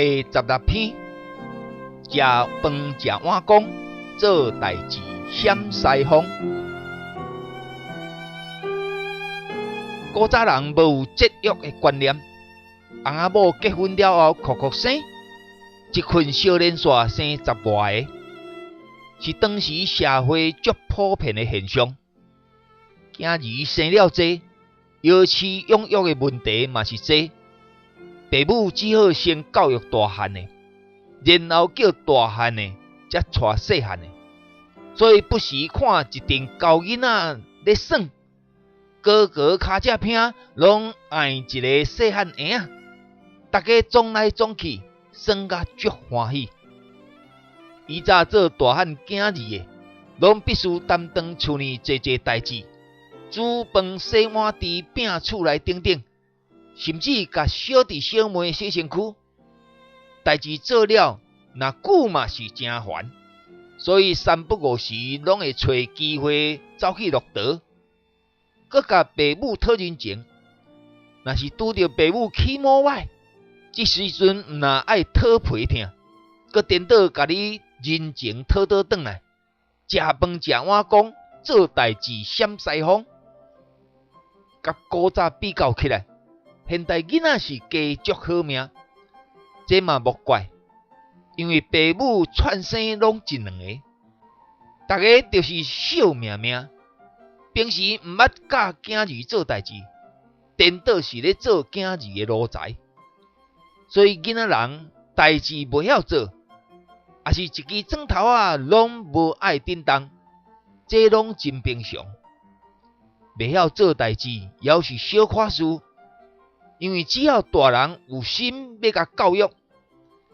第16篇，食饭食碗公，做代志险西风。古早人无有节约的观念，翁仔某结婚了后，哭生，一群少年煞生10外个，是当时社会足普遍的现象。囝儿生了济，养饲养育的问题嘛是济，父母只好先教育大汉的，然后叫大汉的才带细汉的，所以不时看一阵高囡仔咧耍，哥哥骹只拼，拢爱一个细汉婴仔，大家撞来撞去，耍甲足欢喜。以早做大汉囝儿的，拢必须担当厝内济代志。煮饭、洗碗、伫摒厝内等等，甚至甲小弟小妹洗身躯，代志做了，若久嘛是真烦，所以三不五时拢会找机会走去落刀，搁甲父母讨人情。若是拄着父母起毛歹，这时阵毋但爱讨皮疼，搁颠倒甲你人情讨倒转来，食饭食碗公，做代志险西风。甲古早比较起来，现代囡仔是加足好命，这嘛莫怪，因为父母串生拢一两个，大家就是惜命命，平时毋捌教囝儿做代志，颠倒是咧做囝儿的奴才，所以囡仔人代志袂晓做，也是一支砖头啊，拢无爱叮当，这拢真平常。袂晓做代志，也是小可事，因为只要大人有心要甲教育，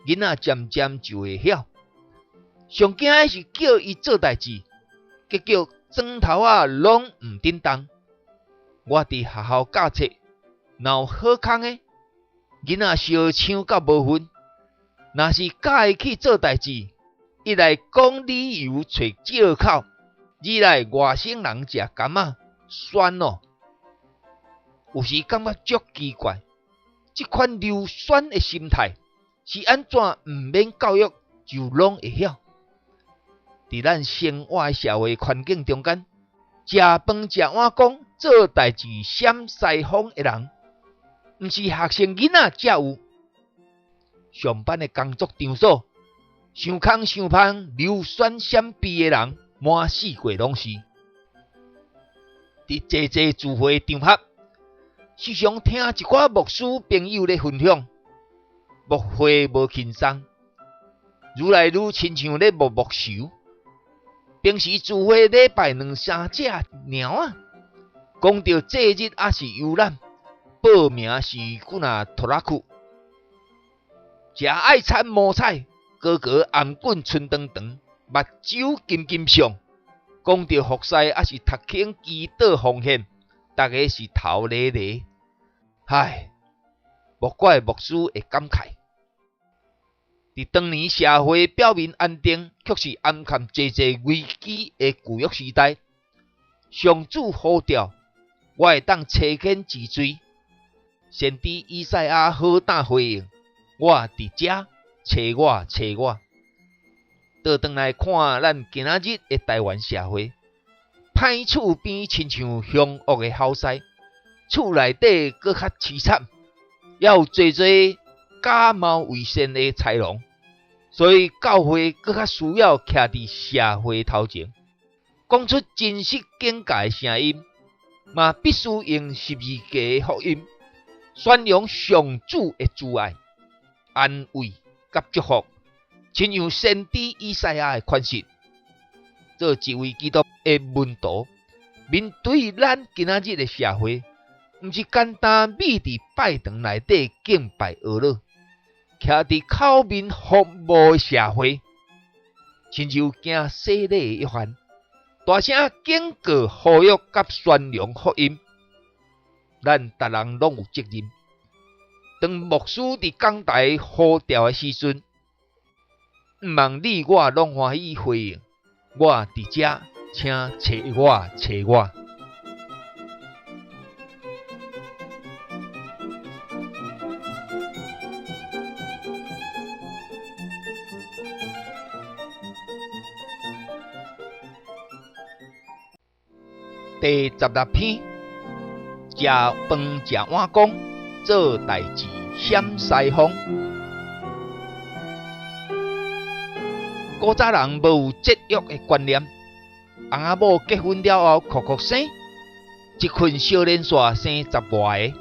囡仔渐渐就会晓。上惊的是叫伊做代志，结果砖头啊拢毋叮当。我伫学校教册，若有好康的，囡仔烧抢到无份；若是教伊去做代志，一来讲理由找借口，二来外省人食柑仔。酸哦，有时感觉足奇怪，这款溜酸的心态是安怎毋免教育就拢会晓？伫咱生活的社会环境中间，食饭食碗公，做代志险西风的人，毋是学生囡仔才有。上班的工作场所，想空想芳、溜酸闪避的人，满四界拢是。伫济聚会场合，时常听一寡牧师朋友咧分享，牧会无轻松，愈来愈亲像咧牧寿。平时聚会礼拜2、3只猫啊，讲到节日也是游览，报名是骨若拖拉库，食爱餐无菜，个个颔棍春长长，目睭金金上。讲到服侍，还是读经祈祷奉献，大家是头咧咧。唉，莫怪牧师会感慨。伫当年社会表面安定，却是暗藏济危机的旧约时代。上主呼召，我会当车牵治罪。先知以赛亚好胆回应：我伫遮，找我，找我。倒转来看咱今仔日的台湾社会，歹厝边亲像凶恶的后婿，厝内底搁较凄惨，也有侪假冒伪善的豺狼，所以教会搁较需要徛伫社会头前，讲出真实警戒的声音，嘛必须用12架的福音，宣扬上主的慈爱、安慰甲祝福。亲像先知以赛亚的款式，做一位基督的门徒，面对咱今仔日的社会，毋是简单秘伫拜堂内底敬拜阿拉，徛伫口面服务的社会，亲像行洗礼的约翰，大声警告、呼吁甲宣扬福音。咱逐人拢有责任。当牧师伫讲台呼召的时阵，毋望你我拢欢喜回应，我伫遮，请找我，找我。第16篇，食饭食碗公，做代志险西风。古早人无有节约的观念，翁仔某结婚了后，酷酷生，一群少年煞生10外个，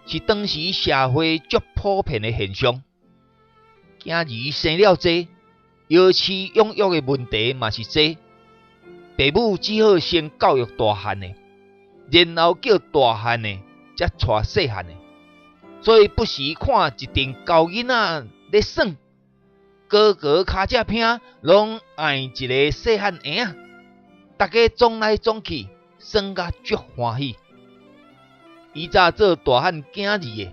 是当时社会足普遍的现象。囝儿生了济，养饲养育的问题嘛是济，父母只好先教育大汉的，然后叫大汉的才带细汉的，所以不时看一阵高囡仔咧耍，哥哥骹只拼，拢爱一个细汉婴仔，大家撞来撞去，耍甲足欢喜。以早做大汉囝儿的，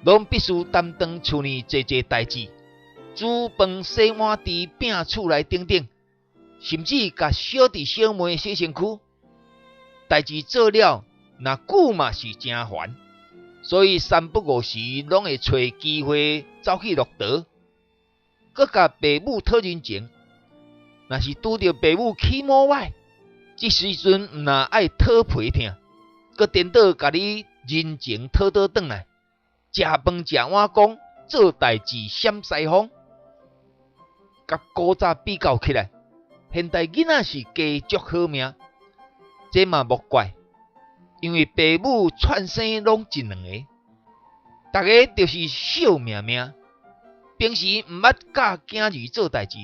拢必须担当厝内济济代志。煮饭、洗碗、伫摒厝内等等，甚至甲小弟小妹洗身躯，代志做了，若久嘛是真烦，所以三不五时拢会找机会走去落刀，搁甲爸母讨人情。若是拄着爸母起毛歹，这时阵毋但爱讨皮疼，搁颠倒甲你人情讨倒转来，食饭食碗公，做代志险西风。甲古早比较起来，现代囡仔是加足好命，这嘛莫怪，因为爸母串生拢一两个，大家就是惜命命，平时毋捌教囝儿做代志，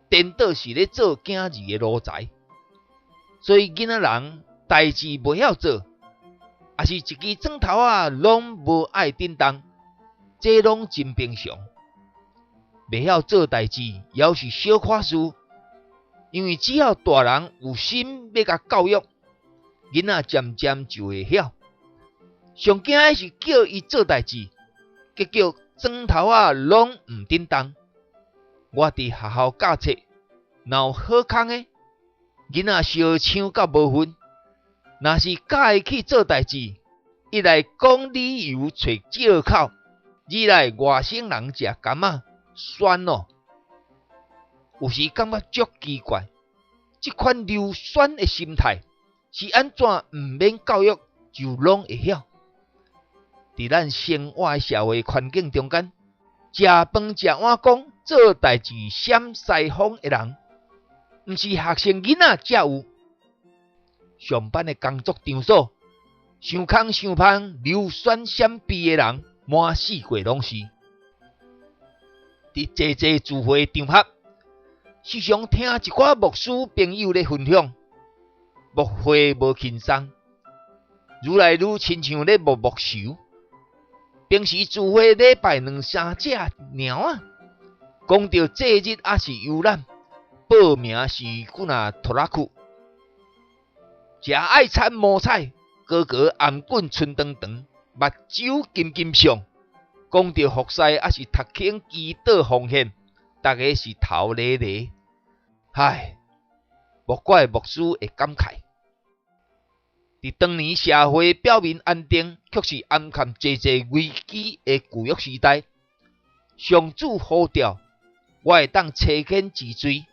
颠倒是咧做囝儿的奴才，所以囡仔人代志袂晓做，也是一支砖头啊，拢无爱叮当，这拢真平常。袂晓做代志，也是小可事，因为只要大人有心要甲教育，囡仔渐渐就会晓。上惊的是叫伊做代志，结果砖头啊拢毋叮当。我伫学校教册，若有好康的，囡仔烧抢到无份；若是教伊去做代志，一来讲理由找借口，二来外省人食柑仔。酸哦，有时感觉足奇怪，这款溜酸的心态是安怎毋免教育就拢会晓？伫咱生活的社会环境中间，食饭食碗公，做代志险西风的人，毋是学生囡仔才有。上班的工作场所，想空想芳、溜酸闪避的人，满四界拢是。伫济济聚会场合，时常听一寡牧师朋友咧分享，牧会无轻松，愈来愈亲像咧牧寿。平时聚会礼拜2、3只猫啊，讲到节日也是游览，报名是骨若拖拉裤，食爱餐无菜，个个颔棍春长长，目睭金金上。讲到服侍，还是读经祈祷奉献，大家是头咧咧。唉，莫怪牧师会感慨。伫当年社会表面安定，却是暗藏济济危机的旧约时代。上主呼召，我会当找根治罪。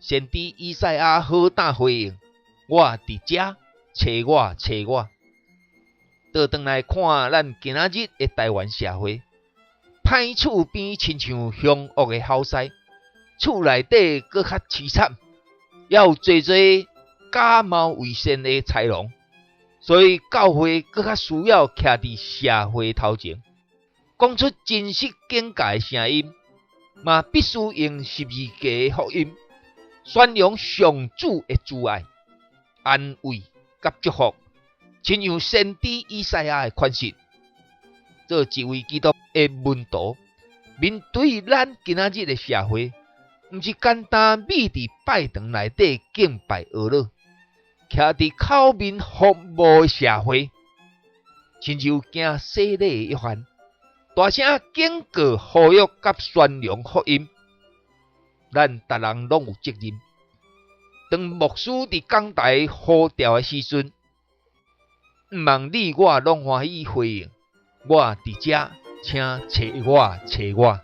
先知以赛亚好胆回应：我伫遮，找我，找我。倒转来看咱今仔日的台湾社会，歹厝边亲像凶恶的后婿，厝内底搁较凄惨，也有济济假冒伪善的豺狼，所以教会搁较需要徛伫社会头前，讲出真实警戒的声音，嘛必须用12架的福音，宣扬上主的慈爱、安慰甲祝福。亲像先知以赛亚的款式，做一位基督的门徒，面对咱今仔日的社会，毋是简单秘伫拜堂内底敬拜阿拉，徛伫口面服务的社会，亲像行洗礼的约翰，大声警告、呼吁甲宣扬福音。咱逐人拢有责任。当牧师伫讲台呼召的时阵，毋望你我拢欢喜回应，我伫遮，请找我，找我。